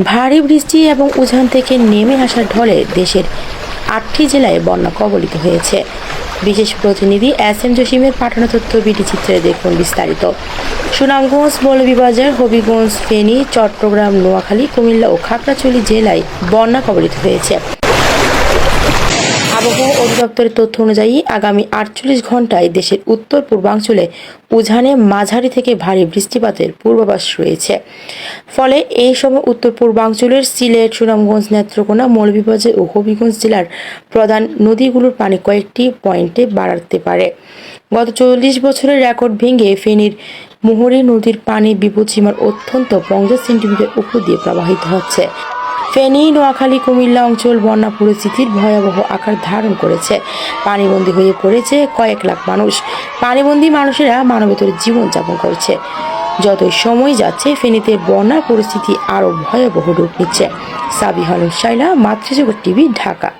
ভারী বৃষ্টি এবং উজান থেকে নেমে আসা ঢলে দেশের ৮টি জেলায় বন্যা কবলিত হয়েছে। বিশেষ প্রতিনিধি এস.এম. জসিমের পাঠানো তথ্য বিডি চিত্রে দেখুন বিস্তারিত। সুনামগঞ্জ, মৌলভীবাজার, হবিগঞ্জ, ফেনী, চট্টগ্রাম, নোয়াখালী, কুমিল্লা ও খাগড়াছড়ি জেলায় বন্যা কবলিত হয়েছে। আবহাওয়া অধিদপ্তরের তথ্য অনুযায়ী আগামী ৪৮ ঘন্টায় দেশের উত্তর পূর্বাঞ্চলে উজানে মাঝারি থেকে ভারী বৃষ্টিপাতের পূর্বাভাস রয়েছে। ফলে এই সময় উত্তর পূর্বাঞ্চলের সিলেট, সুনামগঞ্জ, নেত্রকোনা, মৌলভীবাজার ও হবিগঞ্জ জেলার প্রধান নদীগুলোর পানি কয়েকটি পয়েন্টে বাড়তে পারে। গত ৪০ বছরের রেকর্ড ভেঙে ফেনীর মুহুরী নদীর পানি বিপদসীমার অত্যন্ত ৫০ সেন্টিমিটার উপর দিয়ে প্রবাহিত হচ্ছে। ফেনী, নোয়াখালী, কুমিল্লা অঞ্চল বন্যা পরিস্থিতির ভয়াবহ আকার ধারণ করেছে। পানিবন্দী হয়ে পড়েছে কয়েক লাখ মানুষ। পানিবন্দী মানুষেরা মানবেতর জীবনযাপন করছে। যতই সময় যাচ্ছে ফেনীতে বন্যার পরিস্থিতি আরও ভয়াবহ রূপ নিচ্ছে। সাবিহা আলম শাইলা, মাতৃজগৎ টিভি, ঢাকা।